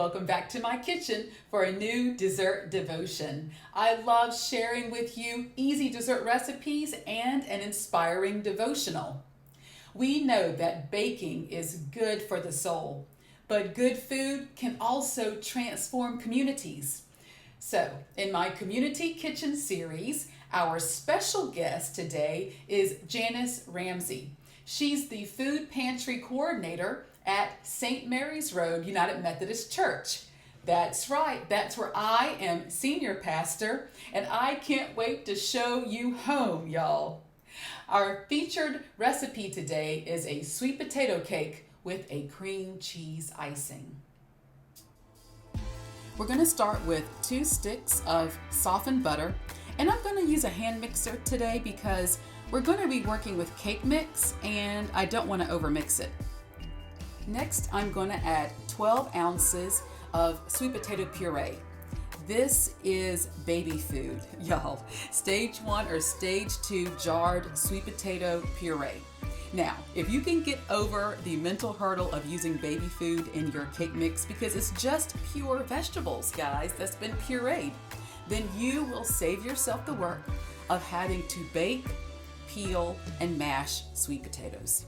welcome back to my kitchen for a new dessert devotion. I love sharing with you easy dessert recipes and an inspiring devotional. We know that baking is good for the soul, but good food can also transform communities. So, in my Community Kitchen series, our special guest today is Janice Ramsey. She's the Food Pantry Coordinator at St. Mary's Road United Methodist Church. That's right, that's where I am senior pastor, and I can't wait to show you home, y'all. Our featured recipe today is a sweet potato cake with a cream cheese icing. We're going to start with 2 sticks of softened butter, and I'm going to use a hand mixer today because we're going to be working with cake mix and I don't want to overmix it. Next, I'm going to add 12 ounces of sweet potato puree. This is baby food, y'all. Stage 1 or stage 2 jarred sweet potato puree. Now, if you can get over the mental hurdle of using baby food in your cake mix because it's just pure vegetables, guys, that's been pureed, then you will save yourself the work of having to bake, peel, and mash sweet potatoes.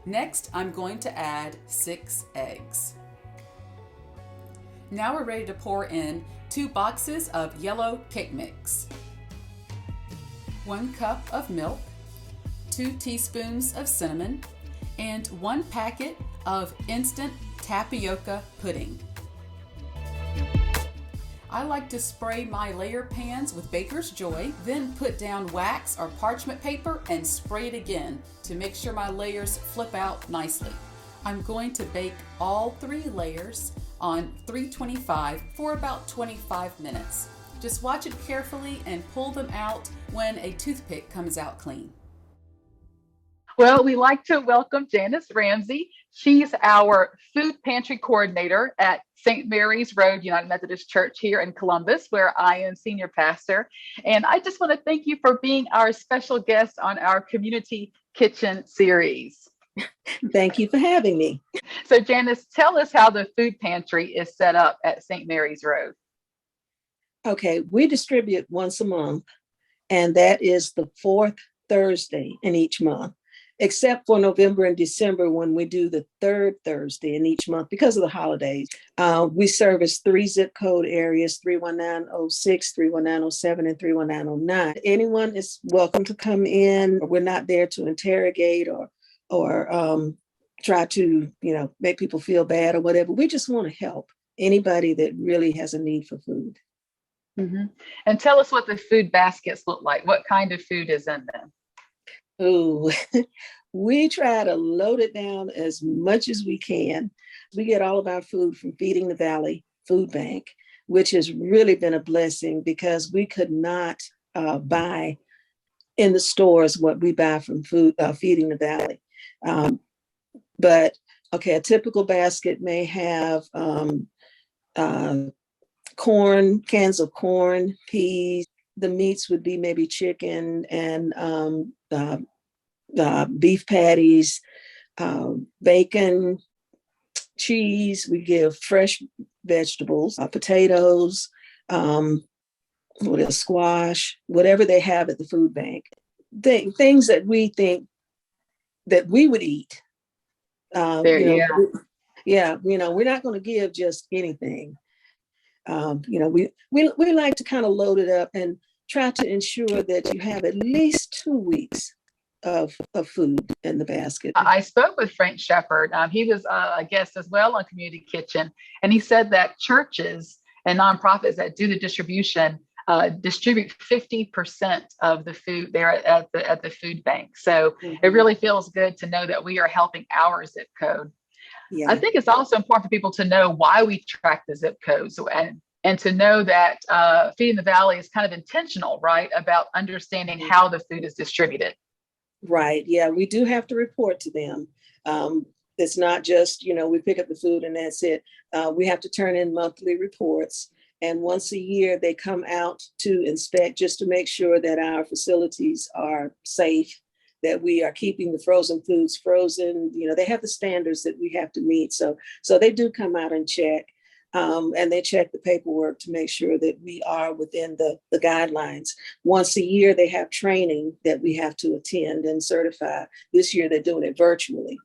Next, I'm going to add 6 eggs. Now we're ready to pour in 2 boxes of yellow cake mix, 1 cup of milk, 2 teaspoons of cinnamon, and 1 packet of instant tapioca pudding. I like to spray my layer pans with Baker's Joy, then put down wax or parchment paper and spray it again to make sure my layers flip out nicely. I'm going to bake all 3 layers on 325 for about 25 minutes. Just watch it carefully and pull them out when a toothpick comes out clean. Well, we like to welcome Janice Ramsey. She's our food pantry coordinator at St. Mary's Road United Methodist Church here in Columbus, where I am senior pastor. And I just want to thank you for being our special guest on our Community Kitchen series. Thank you for having me. So Janice, tell us how the food pantry is set up at St. Mary's Road. Okay, we distribute once a month, and that is the 4th Thursday in each month, except for November and December when we do the 3rd Thursday in each month because of the holidays. We service 3 zip code areas, 31906, 31907, and 31909. Anyone is welcome to come in. We're not there to interrogate or try to, make people feel bad or whatever. We just want to help anybody that really has a need for food. Mm-hmm. And tell us what the food baskets look like. What kind of food is in them? Oh, we try to load it down as much as we can. We get all of our food from Feeding the Valley Food Bank, which has really been a blessing because we could not buy in the stores what we buy from Feeding the Valley. But a typical basket may have corn, cans of corn, peas. The meats would be maybe chicken and beef patties, bacon, cheese. We give fresh vegetables, potatoes, squash, whatever they have at the food bank. Things that we think that we would eat. We're not going to give just anything. We like to kind of load it up and try to ensure that you have at least 2 weeks of food in the basket. I spoke with Frank Shepard. He was a guest as well on Community Kitchen, and he said that churches and nonprofits that do the distribution distribute 50% of the food there at the food bank. So It really feels good to know that we are helping our zip code. Yeah. I think it's also important for people to know why we track the zip codes and to know that Feeding the Valley is kind of intentional, right, about understanding how the food is distributed. Right. Yeah, we do have to report to them. It's not just, we pick up the food and that's it. We have to turn in monthly reports. And once a year, they come out to inspect just to make sure that our facilities are safe, that we are keeping the frozen foods frozen. They have the standards that we have to meet. So they do come out and check. And they check the paperwork to make sure that we are within the guidelines. Once a year, they have training that we have to attend and certify. This year, they're doing it virtually.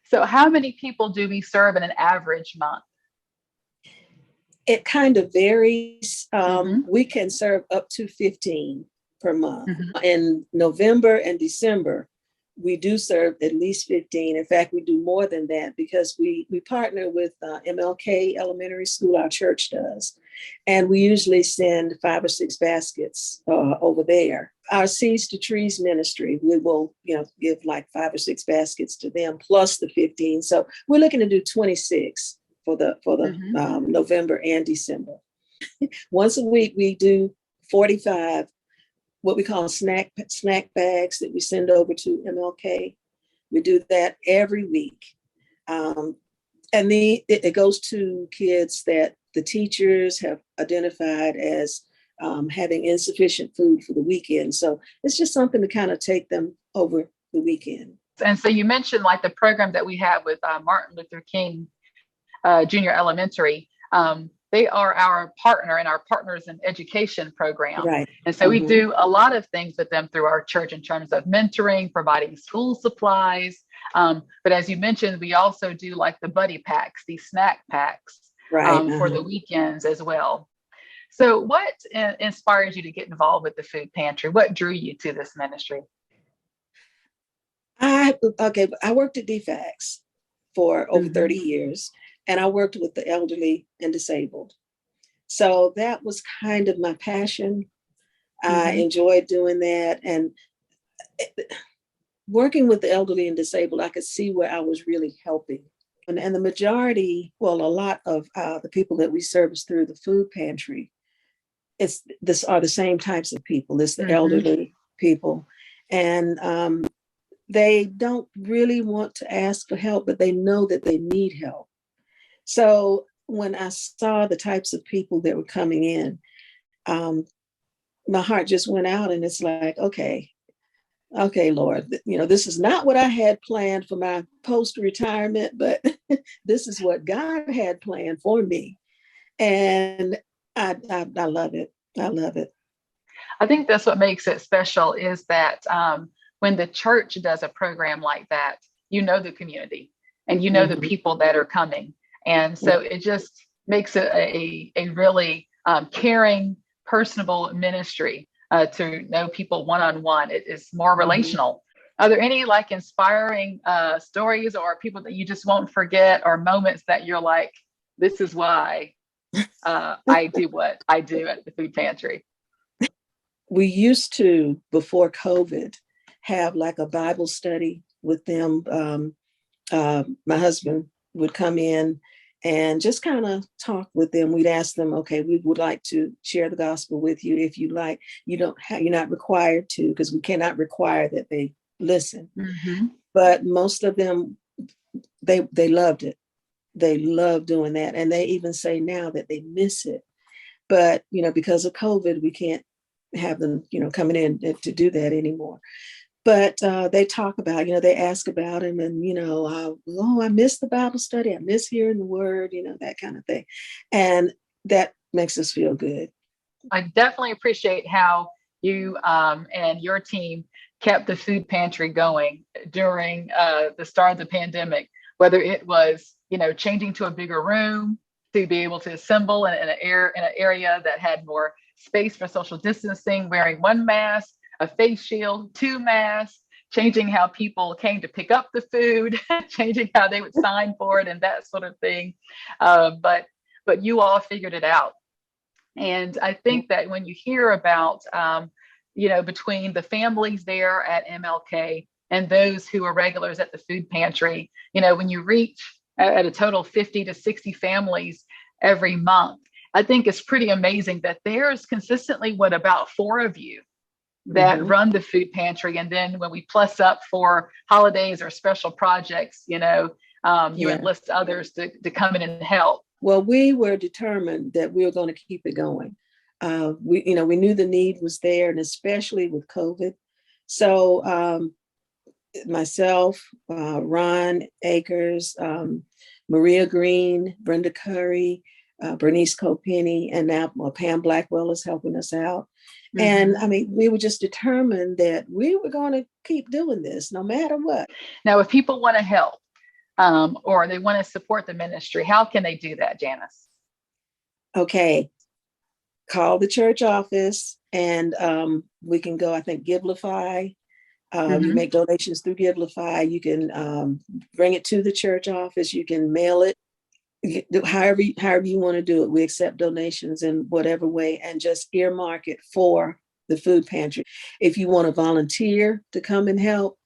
So how many people do we serve in an average month? It kind of varies. We can serve up to 15 per month. In November and December, we do serve at least 15. In fact, we do more than that because we partner with MLK Elementary School, our church does. And we usually send 5 or 6 baskets over there. Our Seeds to Trees ministry, we will give like 5 or 6 baskets to them plus the 15. So we're looking to do 26 for the November and December. Once a week, we do 45 what we call snack bags that we send over to MLK. We do that every week. And it goes to kids that the teachers have identified as having insufficient food for the weekend. So it's just something to kind of take them over the weekend. And so you mentioned like the program that we have with Martin Luther King Junior Elementary. They are our partner and our Partners in Education program. Right. And so we do a lot of things with them through our church in terms of mentoring, providing school supplies. But as you mentioned, we also do like the buddy packs, these snack packs for the weekends as well. So what inspires you to get involved with the food pantry? What drew you to this ministry? I worked at DFAX for over 30 years. And I worked with the elderly and disabled. So that was kind of my passion. I enjoyed doing that. And working with the elderly and disabled, I could see where I was really helping. And the majority, a lot of the people that we service through the food pantry, this are the same types of people. It's the elderly people. And they don't really want to ask for help, but they know that they need help. So when I saw the types of people that were coming in, my heart just went out, and it's like, okay, Lord, this is not what I had planned for my post-retirement, but this is what God had planned for me. And I love it. I love it. I think that's what makes it special is that when the church does a program like that, the community and the people that are coming. And so it just makes it a really caring, personable ministry to know people one-on-one. It is more relational. Are there any like inspiring stories or people that you just won't forget or moments that you're like, this is why I do what I do at the food pantry? We used to, before COVID, have like a Bible study with them. My husband would come in and just kind of talk with them. We'd ask them, okay, we would like to share the gospel with you. If you like, you're not required to, because we cannot require that they listen. But most of them, they loved it. They love doing that. And they even say now that they miss it. But, because of COVID, we can't have them, coming in to do that anymore. But they talk about, they ask about him and, I miss the Bible study. I miss hearing the word, that kind of thing. And that makes us feel good. I definitely appreciate how you and your team kept the food pantry going during the start of the pandemic, whether it was, changing to a bigger room to be able to assemble in an area that had more space for social distancing, wearing one mask, a face shield, 2 masks, changing how people came to pick up the food, changing how they would sign for it and that sort of thing. But you all figured it out. And I think that when you hear about, between the families there at MLK and those who are regulars at the food pantry, when you reach at a total 50 to 60 families every month, I think it's pretty amazing that there's consistently about 4 of you that run the food pantry. And then when we plus up for holidays or special projects, you enlist others to come in and help. Well, we were determined that we were going to keep it going. We knew the need was there, and especially with COVID. So myself, Ron Akers, Maria Green, Brenda Curry, Bernice Copenny, and now Pam Blackwell is helping us out. Mm-hmm. And I mean, we were just determined that we were going to keep doing this no matter what. Now, if people want to help or they want to support the ministry, how can they do that, Janice? Okay. Call the church office and we can go, I think, Givelify. You make donations through Givelify. You can bring it to the church office. You can mail it. However you want to do it. We accept donations in whatever way, and just earmark it for the food pantry. If you want to volunteer to come and help,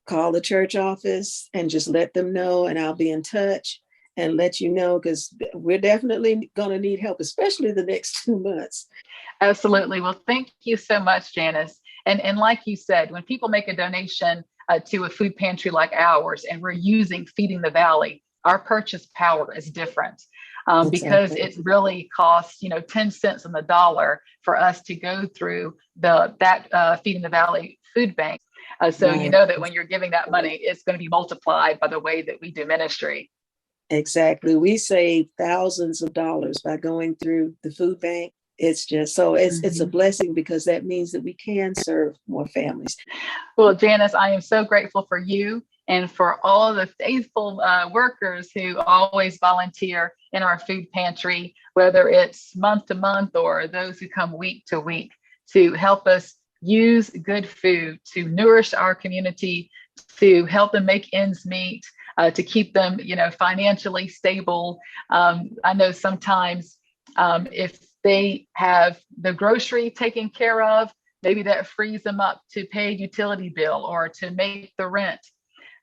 call the church office and just let them know, and I'll be in touch and let you know, because we're definitely going to need help, especially the next 2 months. Absolutely. Well, thank you so much, Janice. And like you said, when people make a donation to a food pantry like ours, and we're using Feeding the Valley, our purchase power is different because it really costs, 10 cents on the dollar for us to go through that Feeding the Valley food bank. So you know that when you're giving that money, it's going to be multiplied by the way that we do ministry. Exactly. We save thousands of dollars by going through the food bank. It's just it's a blessing, because that means that we can serve more families. Well, Janice, I am so grateful for you and for all the faithful workers who always volunteer in our food pantry, whether it's month to month or those who come week to week, to help us use good food, to nourish our community, to help them make ends meet, to keep them, financially stable. I know sometimes if they have the grocery taken care of, maybe that frees them up to pay a utility bill or to make the rent.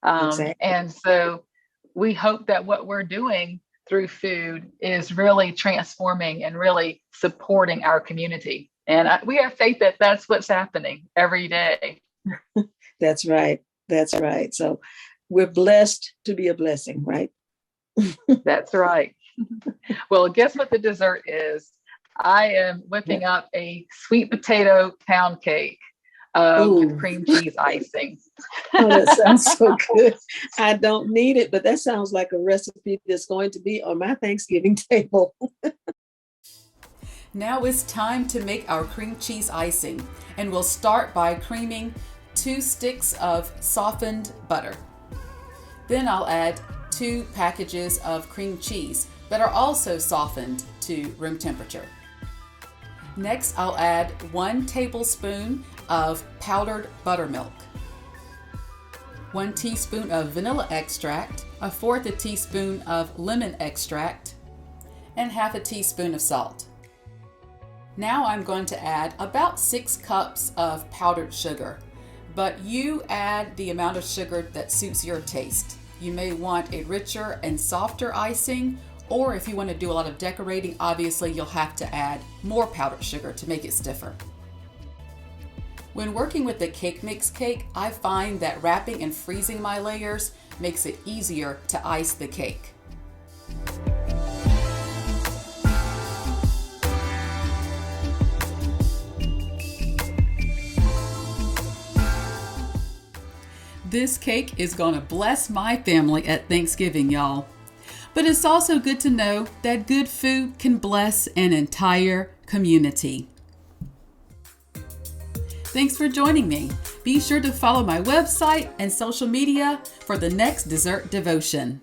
Exactly. And so we hope that what we're doing through food is really transforming and really supporting our community. And we have faith that that's what's happening every day. That's right. That's right. So we're blessed to be a blessing, right? That's right. Well, guess what the dessert is? I am whipping up a sweet potato pound cake with cream cheese icing. Oh, that sounds so good. I don't need it, but that sounds like a recipe that's going to be on my Thanksgiving table. Now it's time to make our cream cheese icing, and we'll start by creaming 2 sticks of softened butter. Then I'll add 2 packages of cream cheese that are also softened to room temperature. Next, I'll add 1 tablespoon of powdered buttermilk, 1 teaspoon of vanilla extract, 1/4 teaspoon of lemon extract, and 1/2 teaspoon of salt. Now I'm going to add about 6 cups of powdered sugar, but you add the amount of sugar that suits your taste. You may want a richer and softer icing, or if you want to do a lot of decorating, obviously you'll have to add more powdered sugar to make it stiffer. When working with the cake mix cake, I find that wrapping and freezing my layers makes it easier to ice the cake. This cake is gonna bless my family at Thanksgiving, y'all. But it's also good to know that good food can bless an entire community. Thanks for joining me. Be sure to follow my website and social media for the next dessert devotion.